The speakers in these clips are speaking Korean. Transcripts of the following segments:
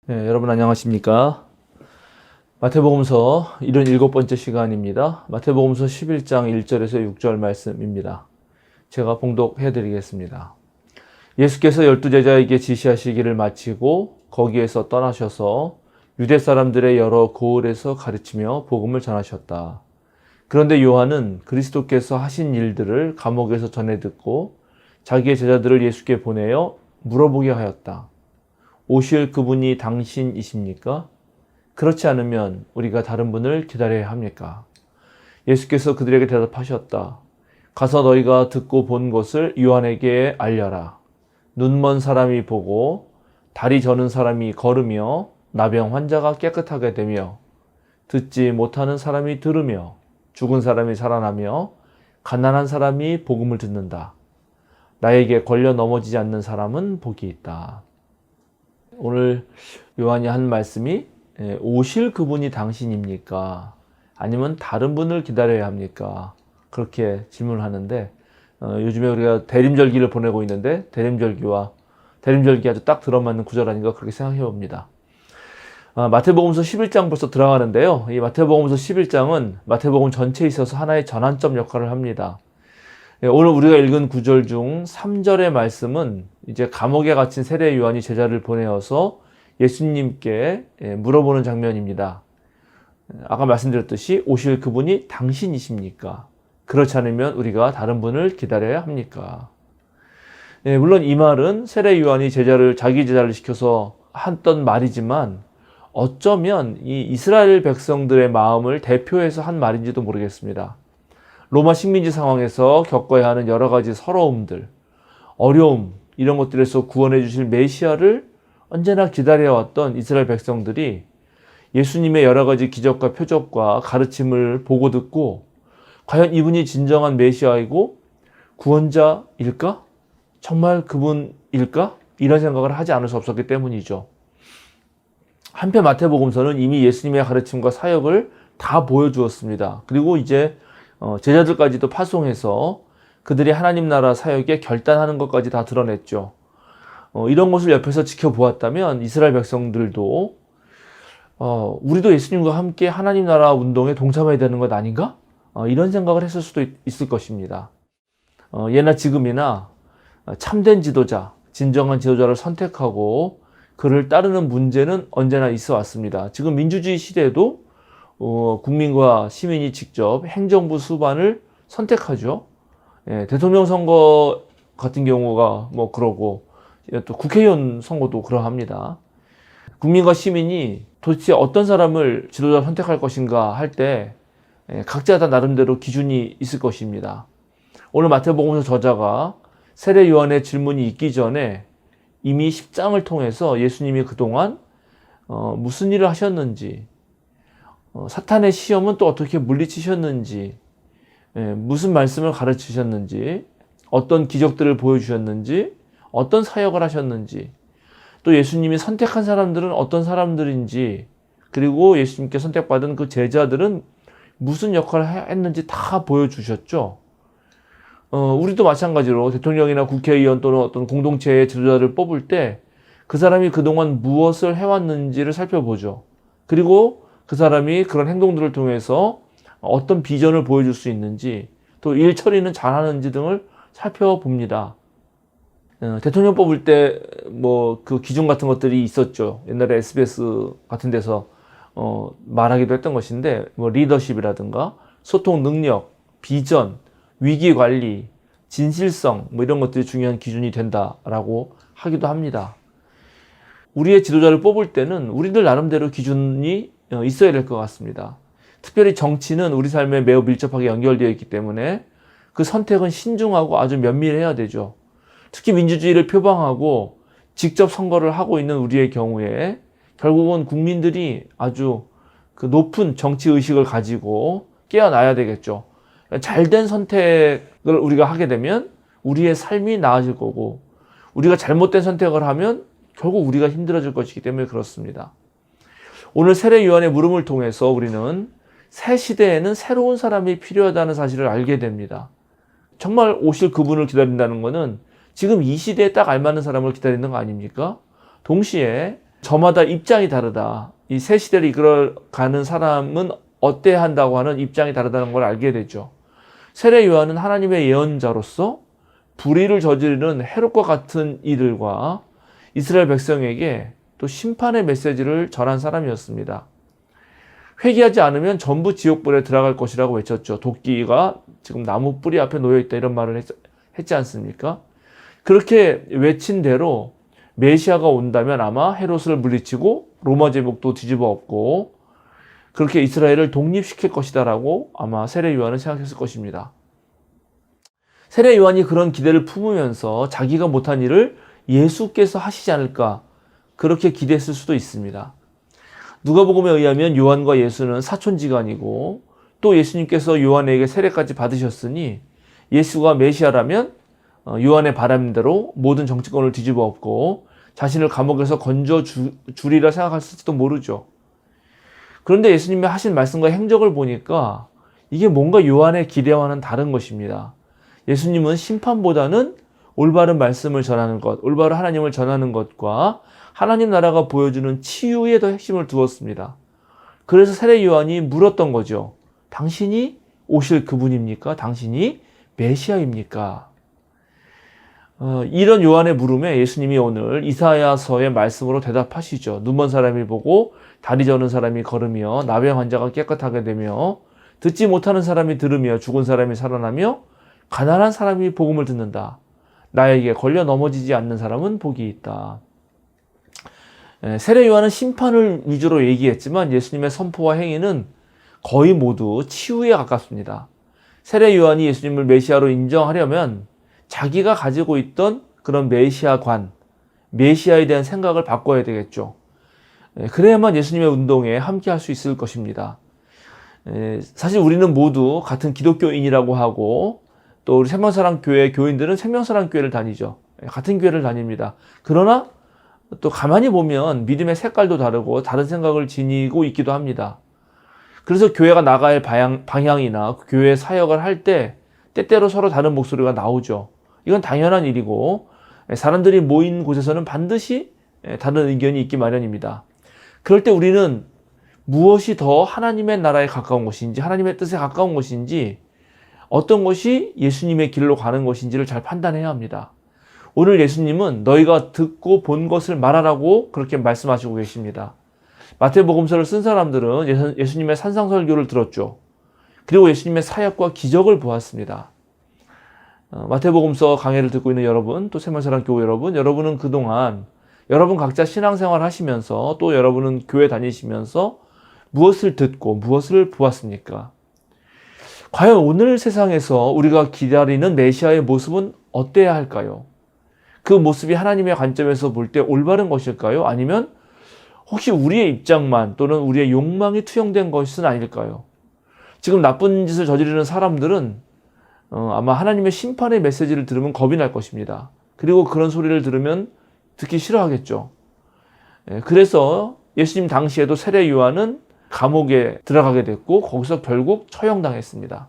네, 여러분 안녕하십니까? 마태복음서 77번째 시간입니다. 마태복음서 11장 1절에서 6절 말씀입니다. 제가 봉독해 드리겠습니다. 예수께서 12제자에게 지시하시기를 마치고 거기에서 떠나셔서 유대 사람들의 여러 고을에서 가르치며 복음을 전하셨다. 그런데 요한은 그리스도께서 하신 일들을 감옥에서 전해 듣고 자기의 제자들을 예수께 보내어 물어보게 하였다. 오실 그분이 당신이십니까? 그렇지 않으면 우리가 다른 분을 기다려야 합니까? 예수께서 그들에게 대답하셨다. 가서 너희가 듣고 본 것을 요한에게 알려라. 눈먼 사람이 보고 다리 저는 사람이 걸으며 나병 환자가 깨끗하게 되며 듣지 못하는 사람이 들으며 죽은 사람이 살아나며 가난한 사람이 복음을 듣는다. 나에게 걸려 넘어지지 않는 사람은 복이 있다. 오늘 요한이 한 말씀이 오실 그분이 당신입니까? 아니면 다른 분을 기다려야 합니까? 그렇게 질문하는데 요즘에 우리가 대림절기를 보내고 있는데 대림절기 아주 딱 들어맞는 구절 아닌가 그렇게 생각해 봅니다. 마태복음서 11장 벌써 들어가는데요. 이 마태복음서 11장은 마태복음 전체에 있어서 하나의 전환점 역할을 합니다. 오늘 우리가 읽은 구절 중 3절의 말씀은 이제 감옥에 갇힌 세례 요한이 제자를 보내어서 예수님께 물어보는 장면입니다. 아까 말씀드렸듯이 오실 그분이 당신이십니까? 그렇지 않으면 우리가 다른 분을 기다려야 합니까? 물론 이 말은 세례 요한이 자기 제자를 시켜서 했던 말이지만 어쩌면 이 이스라엘 백성들의 마음을 대표해서 한 말인지도 모르겠습니다. 로마 식민지 상황에서 겪어야 하는 여러 가지 서러움들, 어려움 이런 것들에서 구원해 주실 메시아를 언제나 기다려왔던 이스라엘 백성들이 예수님의 여러 가지 기적과 표적과 가르침을 보고 듣고 과연 이분이 진정한 메시아이고 구원자일까? 정말 그분일까? 이런 생각을 하지 않을 수 없었기 때문이죠. 한편 마태복음서는 이미 예수님의 가르침과 사역을 다 보여주었습니다. 그리고 이제 제자들까지도 파송해서 그들이 하나님 나라 사역에 결단하는 것까지 다 드러냈죠. 이런 것을 옆에서 지켜보았다면 이스라엘 백성들도 우리도 예수님과 함께 하나님 나라 운동에 동참해야 되는 것 아닌가? 이런 생각을 했을 수도 있을 것입니다. 예나 지금이나 참된 지도자, 진정한 지도자를 선택하고 그를 따르는 문제는 언제나 있어 왔습니다. 지금 민주주의 시대에도 국민과 시민이 직접 행정부 수반을 선택하죠. 대통령 선거 같은 경우가 그러고 또 국회의원 선거도 그러합니다. 국민과 시민이 도대체 어떤 사람을 지도자 선택할 것인가 할 때 각자 다 나름대로 기준이 있을 것입니다. 오늘 마태복음서 저자가 세례 요한의 질문이 있기 전에 이미 10장을 통해서 예수님이 그동안 무슨 일을 하셨는지 사탄의 시험은 또 어떻게 물리치셨는지, 무슨 말씀을 가르치셨는지, 어떤 기적들을 보여주셨는지, 어떤 사역을 하셨는지, 또 예수님이 선택한 사람들은 어떤 사람들인지, 그리고 예수님께 선택받은 그 제자들은 무슨 역할을 했는지 다 보여주셨죠. 우리도 마찬가지로 대통령이나 국회의원 또는 어떤 공동체의 지도자를 뽑을 때 그 사람이 그동안 무엇을 해왔는지를 살펴보죠. 그리고 그 사람이 그런 행동들을 통해서 어떤 비전을 보여줄 수 있는지 또 일 처리는 잘하는지 등을 살펴봅니다. 대통령 뽑을 때 그 기준 같은 것들이 있었죠. 옛날에 SBS 같은 데서 말하기도 했던 것인데 리더십이라든가 소통 능력, 비전, 위기 관리, 진실성 이런 것들이 중요한 기준이 된다라고 하기도 합니다. 우리의 지도자를 뽑을 때는 우리들 나름대로 기준이 있어야 될 것 같습니다. 특별히 정치는 우리 삶에 매우 밀접하게 연결되어 있기 때문에 그 선택은 신중하고 아주 면밀해야 되죠. 특히 민주주의를 표방하고 직접 선거를 하고 있는 우리의 경우에 결국은 국민들이 아주 그 높은 정치 의식을 가지고 깨어나야 되겠죠. 잘된 선택을 우리가 하게 되면 우리의 삶이 나아질 거고 우리가 잘못된 선택을 하면 결국 우리가 힘들어질 것이기 때문에 그렇습니다. 오늘 세례 요한의 물음을 통해서 우리는 새 시대에는 새로운 사람이 필요하다는 사실을 알게 됩니다. 정말 오실 그분을 기다린다는 것은 지금 이 시대에 딱 알맞는 사람을 기다리는 거 아닙니까? 동시에 저마다 입장이 다르다. 이 새 시대를 이끌어가는 사람은 어때야 한다고 하는 입장이 다르다는 걸 알게 되죠. 세례 요한은 하나님의 예언자로서 불의를 저지르는 헤롯과 같은 이들과 이스라엘 백성에게 또 심판의 메시지를 전한 사람이었습니다. 회개하지 않으면 전부 지옥불에 들어갈 것이라고 외쳤죠. 도끼가 지금 나무 뿌리 앞에 놓여있다 이런 말을 했지 않습니까? 그렇게 외친 대로 메시아가 온다면 아마 헤롯을 물리치고 로마 제국도 뒤집어 엎고 그렇게 이스라엘을 독립시킬 것이다라고 아마 세례 요한은 생각했을 것입니다. 세례 요한이 그런 기대를 품으면서 자기가 못한 일을 예수께서 하시지 않을까 그렇게 기대했을 수도 있습니다. 누가복음에 의하면 요한과 예수는 사촌지간이고 또 예수님께서 요한에게 세례까지 받으셨으니 예수가 메시아라면 요한의 바람대로 모든 정치권을 뒤집어 엎고 자신을 감옥에서 건져 주리라 생각했을지도 모르죠. 그런데 예수님이 하신 말씀과 행적을 보니까 이게 뭔가 요한의 기대와는 다른 것입니다. 예수님은 심판보다는 올바른 말씀을 전하는 것, 올바른 하나님을 전하는 것과 하나님 나라가 보여주는 치유에 더 핵심을 두었습니다. 그래서 세례 요한이 물었던 거죠. 당신이 오실 그분입니까? 당신이 메시아입니까? 이런 요한의 물음에 예수님이 오늘 이사야서의 말씀으로 대답하시죠. 눈먼 사람이 보고 다리 저는 사람이 걸으며 나병 환자가 깨끗하게 되며 듣지 못하는 사람이 들으며 죽은 사람이 살아나며 가난한 사람이 복음을 듣는다. 나에게 걸려 넘어지지 않는 사람은 복이 있다. 세례 요한은 심판을 위주로 얘기했지만 예수님의 선포와 행위는 거의 모두 치유에 가깝습니다. 세례 요한이 예수님을 메시아로 인정하려면 자기가 가지고 있던 그런 메시아관, 메시아에 대한 생각을 바꿔야 되겠죠. 그래야만 예수님의 운동에 함께 할 수 있을 것입니다. 사실 우리는 모두 같은 기독교인이라고 하고 또 우리 생명사랑교회 교인들은 생명사랑교회를 다니죠. 같은 교회를 다닙니다. 그러나 또 가만히 보면 믿음의 색깔도 다르고 다른 생각을 지니고 있기도 합니다. 그래서 교회가 나갈 방향이나 교회 사역을 할 때 때때로 서로 다른 목소리가 나오죠. 이건 당연한 일이고 사람들이 모인 곳에서는 반드시 다른 의견이 있기 마련입니다. 그럴 때 우리는 무엇이 더 하나님의 나라에 가까운 것인지 하나님의 뜻에 가까운 것인지 어떤 것이 예수님의 길로 가는 것인지를 잘 판단해야 합니다. 오늘 예수님은 너희가 듣고 본 것을 말하라고 그렇게 말씀하시고 계십니다. 마태복음서를 쓴 사람들은 예수님의 산상설교를 들었죠. 그리고 예수님의 사역과 기적을 보았습니다. 마태복음서 강해를 듣고 있는 여러분, 또 생명사랑교회 여러분은 그동안 여러분 각자 신앙생활 하시면서 또 여러분은 교회 다니시면서 무엇을 듣고 무엇을 보았습니까? 과연 오늘 세상에서 우리가 기다리는 메시아의 모습은 어때야 할까요? 그 모습이 하나님의 관점에서 볼 때 올바른 것일까요? 아니면 혹시 우리의 입장만 또는 우리의 욕망이 투영된 것은 아닐까요? 지금 나쁜 짓을 저지르는 사람들은 아마 하나님의 심판의 메시지를 들으면 겁이 날 것입니다. 그리고 그런 소리를 들으면 듣기 싫어하겠죠. 그래서 예수님 당시에도 세례 요한은 감옥에 들어가게 됐고 거기서 결국 처형당했습니다.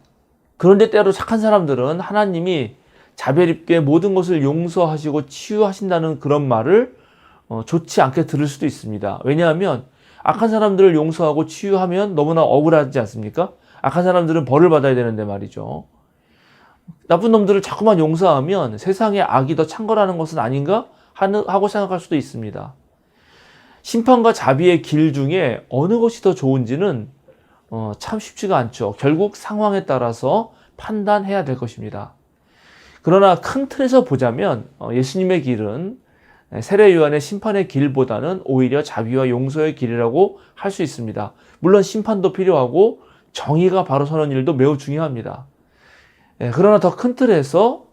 그런데 때로 착한 사람들은 하나님이 자별 있게 모든 것을 용서하시고 치유하신다는 그런 말을 좋지 않게 들을 수도 있습니다. 왜냐하면 악한 사람들을 용서하고 치유하면 너무나 억울하지 않습니까? 악한 사람들은 벌을 받아야 되는데 말이죠. 나쁜 놈들을 자꾸만 용서하면 세상에 악이 더 창궐하는 것은 아닌가 하고 생각할 수도 있습니다. 심판과 자비의 길 중에 어느 것이 더 좋은지는 참 쉽지가 않죠. 결국 상황에 따라서 판단해야 될 것입니다. 그러나 큰 틀에서 보자면 예수님의 길은 세례 요한의 심판의 길보다는 오히려 자비와 용서의 길이라고 할 수 있습니다. 물론 심판도 필요하고 정의가 바로 서는 일도 매우 중요합니다. 그러나 더 큰 틀에서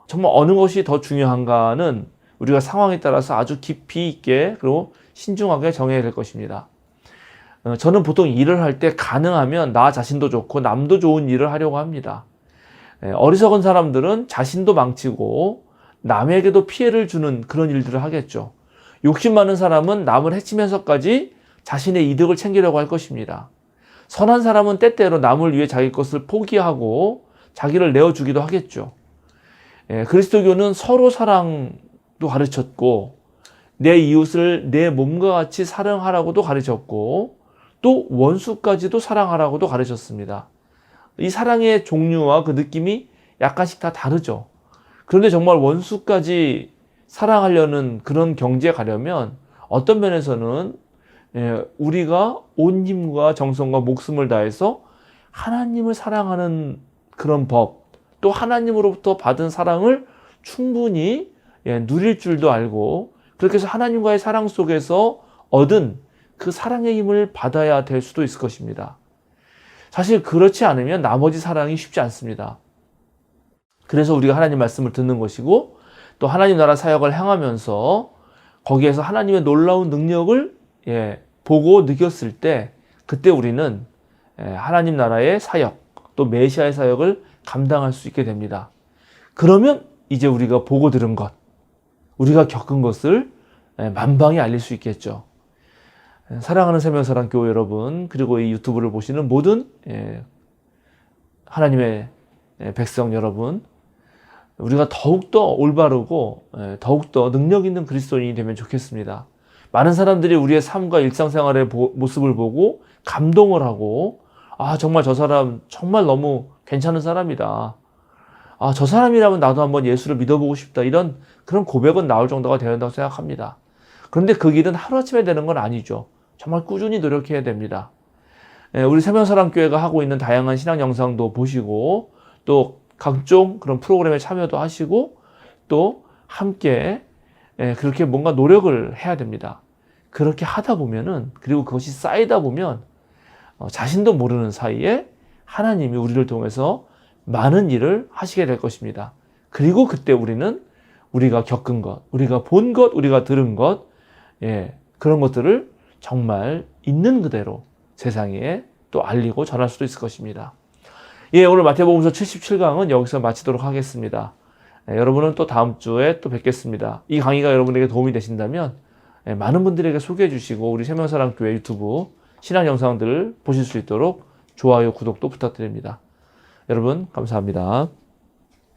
정말 어느 것이 더 중요한가는 우리가 상황에 따라서 아주 깊이 있게 그리고 신중하게 정해야 될 것입니다. 저는 보통 일을 할 때 가능하면 나 자신도 좋고 남도 좋은 일을 하려고 합니다. 어리석은 사람들은 자신도 망치고 남에게도 피해를 주는 그런 일들을 하겠죠. 욕심 많은 사람은 남을 해치면서까지 자신의 이득을 챙기려고 할 것입니다. 선한 사람은 때때로 남을 위해 자기 것을 포기하고 자기를 내어주기도 하겠죠. 그리스도교는 서로 사랑도 가르쳤고 내 이웃을 내 몸과 같이 사랑하라고도 가르쳤고 또 원수까지도 사랑하라고도 가르쳤습니다. 이 사랑의 종류와 그 느낌이 약간씩 다 다르죠. 그런데 정말 원수까지 사랑하려는 그런 경지에 가려면 어떤 면에서는 우리가 온 힘과 정성과 목숨을 다해서 하나님을 사랑하는 그런 법, 또 하나님으로부터 받은 사랑을 충분히 누릴 줄도 알고 그렇게 해서 하나님과의 사랑 속에서 얻은 그 사랑의 힘을 받아야 될 수도 있을 것입니다. 사실 그렇지 않으면 나머지 사랑이 쉽지 않습니다. 그래서 우리가 하나님 말씀을 듣는 것이고 또 하나님 나라 사역을 행하면서 거기에서 하나님의 놀라운 능력을 보고 느꼈을 때 그때 우리는 하나님 나라의 사역 또 메시아의 사역을 감당할 수 있게 됩니다. 그러면 이제 우리가 보고 들은 것, 우리가 겪은 것을 만방에 알릴 수 있겠죠. 사랑하는 생명사랑교회 여러분, 그리고 이 유튜브를 보시는 모든 하나님의 백성 여러분, 우리가 더욱더 올바르고 더욱더 능력 있는 그리스도인이 되면 좋겠습니다. 많은 사람들이 우리의 삶과 일상생활의 모습을 보고 감동을 하고 정말 저 사람 정말 너무 괜찮은 사람이다. 저 사람이라면 나도 한번 예수를 믿어보고 싶다. 이런 그런 고백은 나올 정도가 되어야 한다고 생각합니다. 그런데 그 길은 하루아침에 되는 건 아니죠. 정말 꾸준히 노력해야 됩니다. 우리 생명사랑교회가 하고 있는 다양한 신앙 영상도 보시고 또 각종 그런 프로그램에 참여도 하시고 또 함께 그렇게 뭔가 노력을 해야 됩니다. 그렇게 하다 보면은 그리고 그것이 쌓이다 보면 자신도 모르는 사이에 하나님이 우리를 통해서 많은 일을 하시게 될 것입니다. 그리고 그때 우리는 우리가 겪은 것, 우리가 본 것, 우리가 들은 것, 그런 것들을 정말 있는 그대로 세상에 또 알리고 전할 수도 있을 것입니다. 오늘 마태복음서 77강은 여기서 마치도록 하겠습니다. 여러분은 또 다음 주에 또 뵙겠습니다. 이 강의가 여러분에게 도움이 되신다면 많은 분들에게 소개해 주시고 우리 생명사랑교회 유튜브 신앙 영상들을 보실 수 있도록 좋아요, 구독도 부탁드립니다. 여러분 감사합니다.